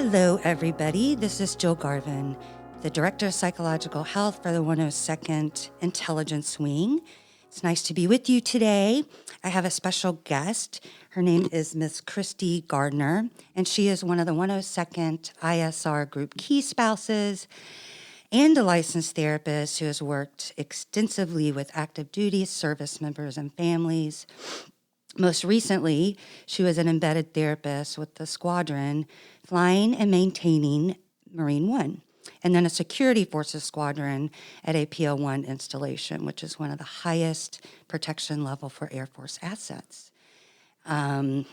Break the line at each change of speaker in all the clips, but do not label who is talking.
Hello, everybody. This is Jill Garvin, the Director of Psychological Health for the 102nd Intelligence Wing. It's nice to be with you today. I have a special guest. Her name is Miss Christy Garner, and she is one of the 102nd ISR Group Key Spouses and a licensed therapist who has worked extensively with active duty service members and families. Most recently, she was an embedded therapist with the squadron flying and maintaining Marine One, and then a security forces squadron at a PL-1 installation, which is one of the highest protection level for Air Force assets. And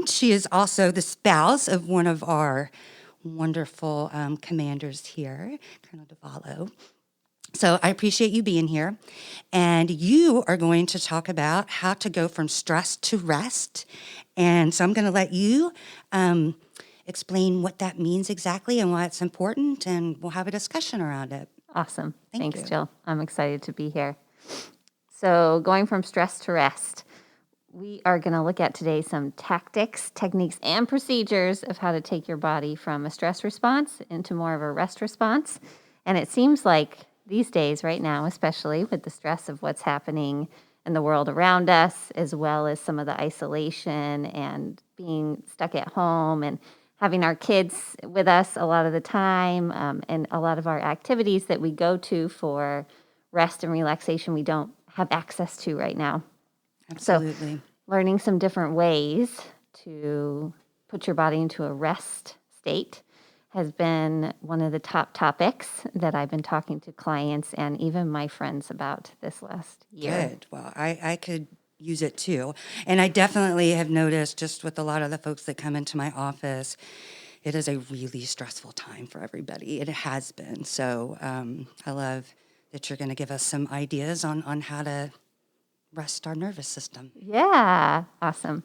she is also the spouse of one of our wonderful commanders here, Colonel DeValo. So I appreciate you being here. And you are going to talk about how to go from stress to rest. And so I'm going to let you explain what that means exactly and why it's important, and we'll have a discussion around it.
Awesome.
Thank
Thanks,
you.
Jill. I'm excited to be here. So going from stress to rest, we are going to look at today some tactics, techniques, and procedures of how to take your body from a stress response into more of a rest response. And it seems like these days, right now, especially with the stress of what's happening in the world around us, as well as some of the isolation and being stuck at home and having our kids with us a lot of the time, and a lot of our activities that we go to for rest and relaxation, we don't have access to right now.
Absolutely.
So learning some different ways to put your body into a rest state has been one of the top topics that I've been talking to clients and even my friends about this last year.
Good. Well, I could use it too. And I definitely have noticed, just with a lot of the folks that come into my office, it is a really stressful time for everybody. It has been. So I love that you're going to give us some ideas on how to rest our nervous system.
Yeah, awesome.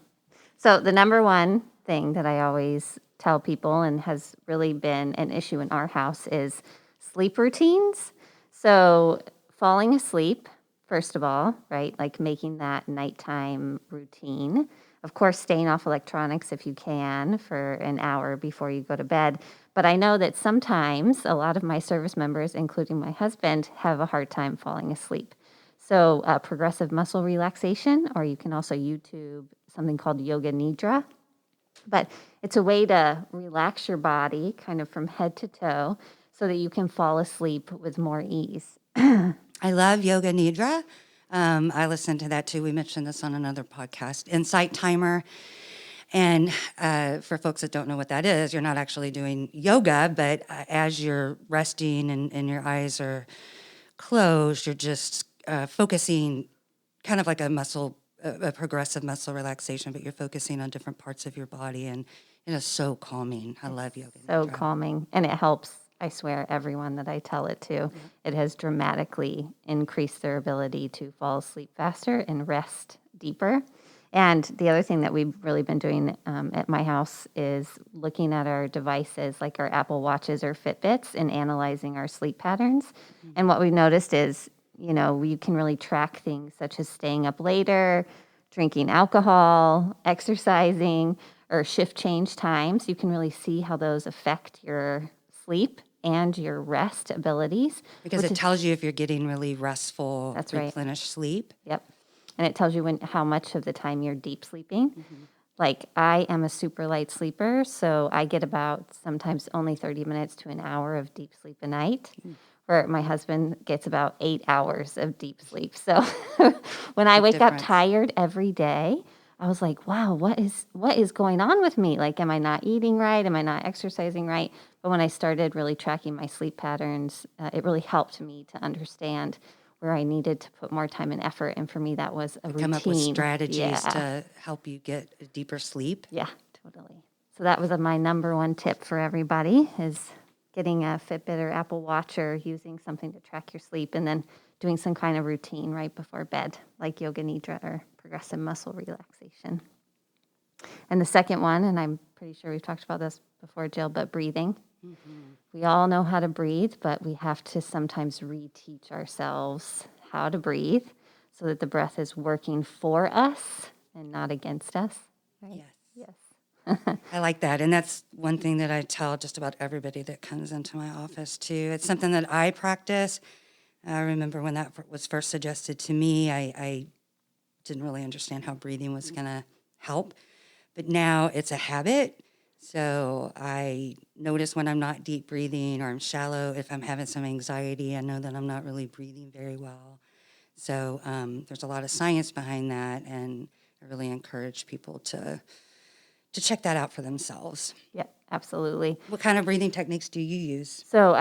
So the number one thing that I always tell people and has really been an issue in our house is sleep routines. So falling asleep, first of all, right? Like making that nighttime routine. Of course, staying off electronics if you can for an hour before you go to bed. But I know that sometimes a lot of my service members, including my husband, have a hard time falling asleep. So progressive muscle relaxation, or you can also YouTube something called Yoga Nidra. But it's a way to relax your body kind of from head to toe so that you can fall asleep with more ease.
I love Yoga Nidra. I listen to that too. We mentioned this on another podcast. Insight Timer. And for folks that don't know what that is, you're not actually doing yoga, but as you're resting and your eyes are closed, you're just focusing kind of like a progressive muscle relaxation, but you're focusing on different parts of your body, and it is so calming. I love yoga.
So calming, and it helps, I swear, everyone that I tell it to. Yeah. It has dramatically increased their ability to fall asleep faster and rest deeper. And the other thing that we've really been doing at my house is looking at our devices, like our Apple Watches or Fitbits, and analyzing our sleep patterns. Mm-hmm. And what we noticed is, you can really track things such as staying up later, drinking alcohol, exercising, or shift change times. You can really see how those affect your sleep and your rest abilities.
Because it tells you if you're getting really restful,
that's
replenished sleep.
Yep. And it tells you how much of the time you're deep sleeping. Mm-hmm. Like, I am a super light sleeper, so I get about sometimes only 30 minutes to an hour of deep sleep a night. Mm. Where my husband gets about 8 hours of deep sleep. So when I wake up tired every day, I was like, wow, what is going on with me? Like, am I not eating right? Am I not exercising right? But when I started really tracking my sleep patterns, it really helped me to understand where I needed to put more time and effort. And for me, that was a routine.
Come up with strategies to help you get a deeper sleep.
Yeah, totally. So that was my number one tip for everybody is getting a Fitbit or Apple Watch or using something to track your sleep, and then doing some kind of routine right before bed, like Yoga Nidra or progressive muscle relaxation. And the second one, and I'm pretty sure we've talked about this before, Jill, but breathing. Mm-hmm. We all know how to breathe, but we have to sometimes reteach ourselves how to breathe so that the breath is working for us and not against us. Right?
Yes. I like that. And that's one thing that I tell just about everybody that comes into my office, too. It's something that I practice. I remember when that was first suggested to me, I didn't really understand how breathing was going to help. But now it's a habit. So I notice when I'm not deep breathing or I'm shallow, if I'm having some anxiety, I know that I'm not really breathing very well. So there's a lot of science behind that, and I really encourage people to check that out for themselves.
Yeah, absolutely.
What kind of breathing techniques do you use?
So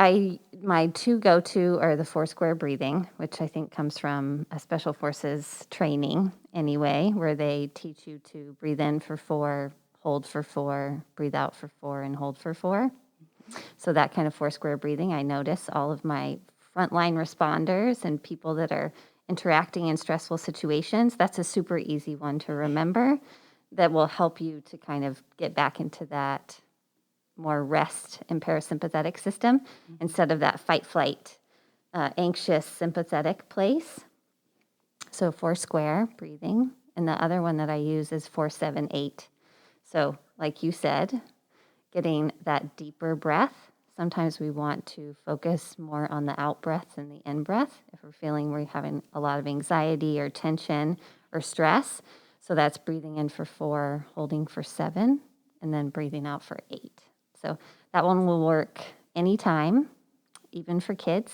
my two go-to are the 4 square breathing, which I think comes from a special forces training anyway, where they teach you to breathe in for 4, hold for 4, breathe out for 4, and hold for 4. So that kind of 4 square breathing, I notice all of my frontline responders and people that are interacting in stressful situations, that's a super easy one to remember that will help you to kind of get back into that more rest and parasympathetic system instead of that fight, flight, anxious, sympathetic place. So 4 square breathing. And the other one that I use is 4-7-8. So, like you said, getting that deeper breath. Sometimes we want to focus more on the out breath than the in breath if we're feeling we're having a lot of anxiety or tension or stress. So that's breathing in for 4, holding for 7, and then breathing out for 8. So that one will work anytime, even for kids,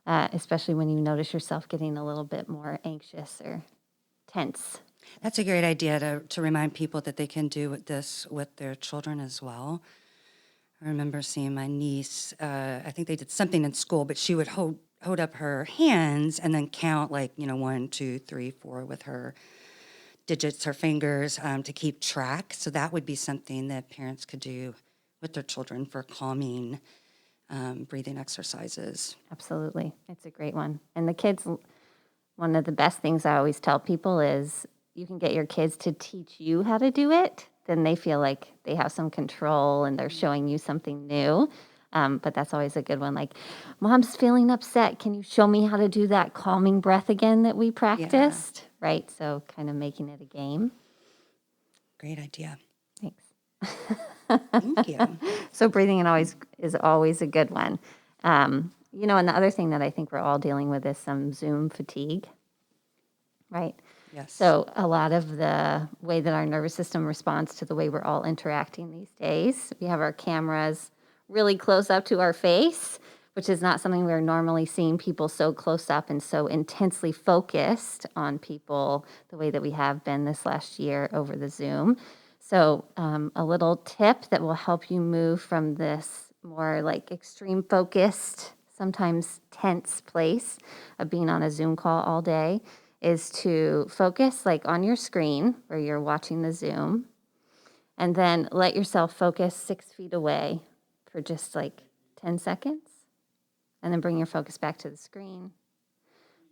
especially when you notice yourself getting a little bit more anxious or tense.
That's a great idea to remind people that they can do this with their children as well. I remember seeing my niece, I think they did something in school, but she would hold up her hands and then count 1, 2, 3, 4 with her digits, her fingers, to keep track. So that would be something that parents could do with their children for calming breathing exercises.
Absolutely. It's a great one. And the kids, one of the best things I always tell people is you can get your kids to teach you how to do it, then they feel like they have some control and they're showing you something new. But that's always a good one. Like, Mom's feeling upset. Can you show me how to do that calming breath again that we practiced? Yeah. Right. So kind of making it a game.
Great idea.
Thanks.
Thank you.
So breathing is always a good one. And the other thing that I think we're all dealing with is some Zoom fatigue, right?
Yes.
So a lot of the way that our nervous system responds to the way we're all interacting these days, we have our cameras really close up to our face, which is not something we're normally seeing people so close up and so intensely focused on people the way that we have been this last year over the Zoom. So a little tip that will help you move from this more like extreme focused, sometimes tense place of being on a Zoom call all day is to focus like on your screen where you're watching the Zoom, and then let yourself focus 6 feet away for just like 10 seconds, and then bring your focus back to the screen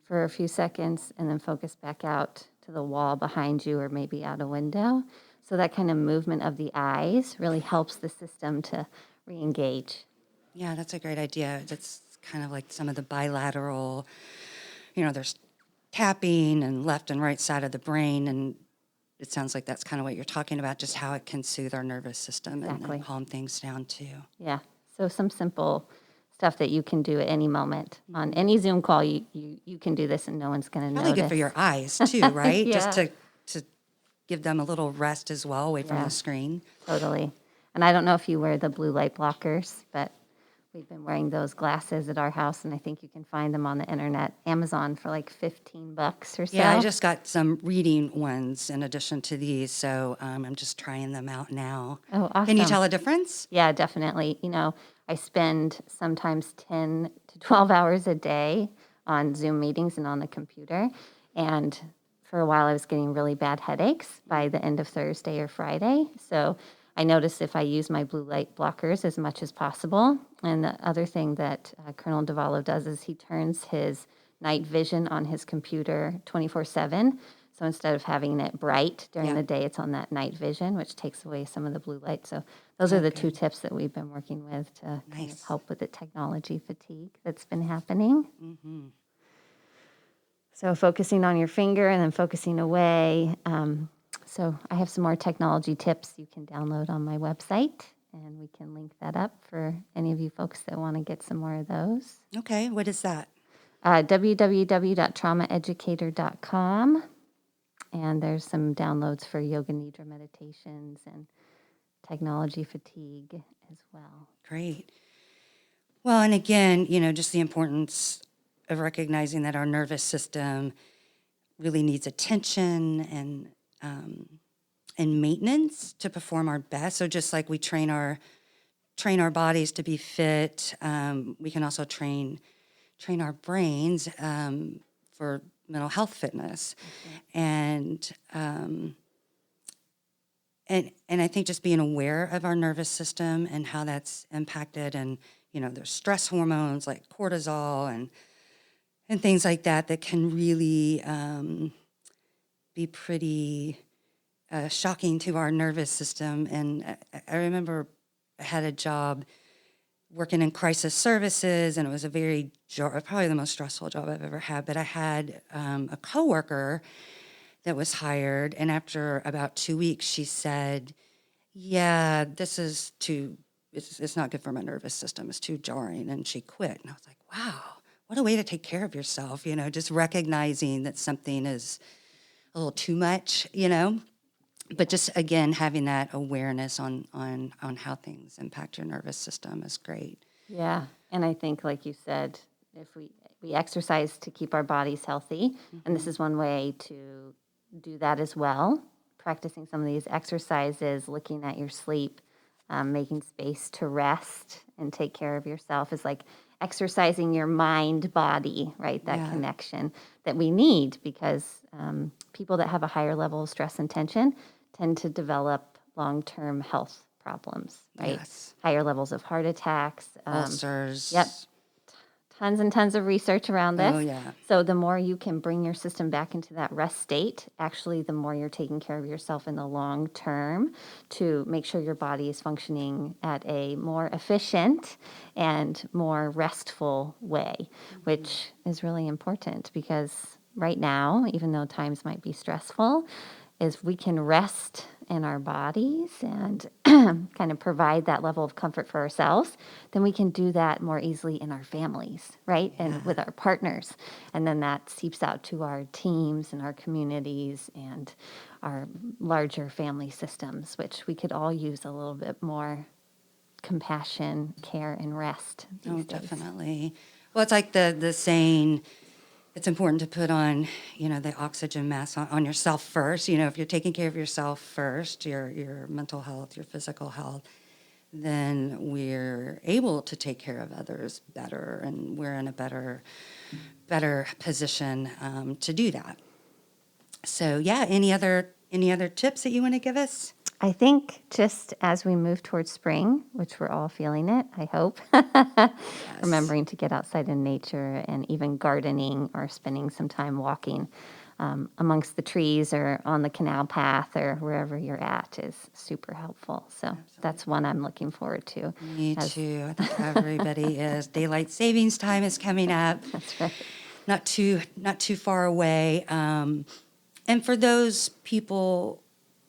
for a few seconds, and then focus back out to the wall behind you or maybe out a window. So that kind of movement of the eyes really helps the system to re-engage.
Yeah, that's a great idea. That's kind of like some of the bilateral, there's tapping and left and right side of the brain, and it sounds like that's kind of what you're talking about, just how it can soothe our nervous system and calm things down too.
Yeah, so some simple stuff that you can do at any moment. On any Zoom call, you can do this and no one's going to notice.
Probably good for your eyes too, right?
Yeah.
Just to give them a little rest as well away from the screen.
Totally. And I don't know if you wear the blue light blockers, but we've been wearing those glasses at our house, and I think you can find them on the internet, Amazon, for like $15 or so.
Yeah, I just got some reading ones in addition to these, so I'm just trying them out now.
Oh, awesome.
Can you tell a difference?
Yeah, definitely. I spend sometimes 10 to 12 hours a day on Zoom meetings and on the computer, and for a while I was getting really bad headaches by the end of Thursday or Friday. So I noticed if I use my blue light blockers as much as possible. And the other thing that Colonel Davallo does is he turns his night vision on his computer 24/7. So instead of having it bright during the day, it's on that night vision, which takes away some of the blue light. So those are the 2 tips that we've been working with to kind of help with the technology fatigue that's been happening. Mm-hmm. So focusing on your finger and then focusing away. So I have some more technology tips you can download on my website, and we can link that up for any of you folks that want to get some more of those.
Okay, what is that?
www.traumaeducator.com. And there's some downloads for yoga nidra meditations and technology fatigue as well.
Great. Well, and again, just the importance of recognizing that our nervous system really needs attention and maintenance to perform our best. So just like we train our bodies to be fit, we can also train our brains for mental health fitness. And I think just being aware of our nervous system and how that's impacted, and there's stress hormones like cortisol and things like that can really be pretty shocking to our nervous system. And I remember I had a job working in crisis services, and it was probably the most stressful job I've ever had. But I had a coworker that was hired, and after about 2 weeks, she said, "Yeah, this is it's not good for my nervous system. It's too jarring," and she quit. And I was like, "Wow, what a way to take care of yourself!" Just recognizing that something is a little too much, But just again, having that awareness on how things impact your nervous system is great.
Yeah, and I think, like you said, if we exercise to keep our bodies healthy, and this is one way to do that as well. Practicing some of these exercises, looking at your sleep, making space to rest and take care of yourself is like exercising your mind body, right? That connection that we need, because people that have a higher level of stress and tension tend to develop long-term health problems, right?
Yes.
Higher levels of heart attacks.
Ulcers.
Yep. Tons and tons of research around this.
Oh, yeah.
So the more you can bring your system back into that rest state, actually, the more you're taking care of yourself in the long term to make sure your body is functioning at a more efficient and more restful way, which is really important, because right now, even though times might be stressful, is we can rest in our bodies and kind of provide that level of comfort for ourselves, then we can do that more easily in our families, right? And with our partners. And then that seeps out to our teams and our communities and our larger family systems, which we could all use a little bit more compassion, care, and rest these days.
Definitely. Well, it's like the saying, it's important to put on, the oxygen mask on yourself first. If you're taking care of yourself first, your mental health, your physical health, then we're able to take care of others better, and we're in a better position to do that. So, yeah, any other tips that you want to give us?
I think just as we move towards spring, which we're all feeling it, I hope, remembering to get outside in nature, and even gardening or spending some time walking amongst the trees or on the canal path or wherever you're at is super helpful. So that's one I'm looking forward to.
Me too. I think everybody is. Daylight savings time is coming up.
That's right.
Not too far away. And for those people,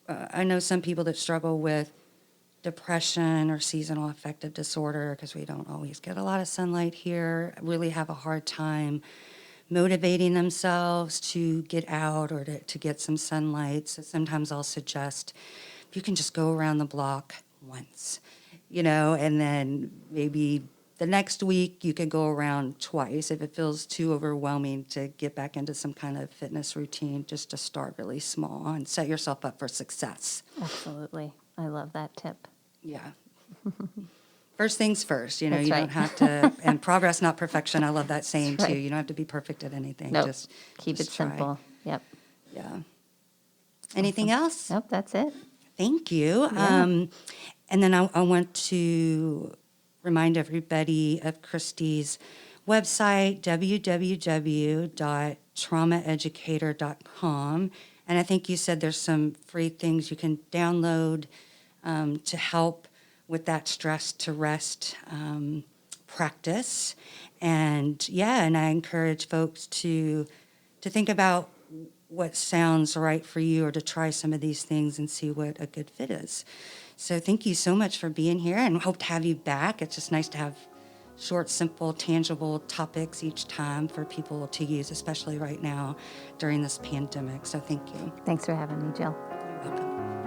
I know some people that struggle with depression or seasonal affective disorder, because we don't always get a lot of sunlight here, really have a hard time motivating themselves to get out or to get some sunlight. So sometimes I'll suggest if you can just go around the block once, and then maybe the next week you can go around twice. If it feels too overwhelming to get back into some kind of fitness routine, just to start really small and set yourself up for success.
Absolutely. I love that tip.
Yeah. First things first,
That's
you
right.
don't have to, and progress, not perfection. I love that saying
That's
too.
right.
You don't have to be perfect at anything.
Nope.
Just
Keep it
try.
simple. Yep.
Yeah. Anything else?
Nope, that's it.
Thank you.
Yeah.
And then I want to remind everybody of Christy's website, www.traumaeducator.com. And I think you said there's some free things you can download to help with that stress to rest practice. And I encourage folks to think about what sounds right for you, or to try some of these things and see what a good fit is. So thank you so much for being here, and hope to have you back. It's just nice to have short, simple, tangible topics each time for people to use, especially right now during this pandemic. So thank you.
Thanks for having me, Jill.
You're welcome.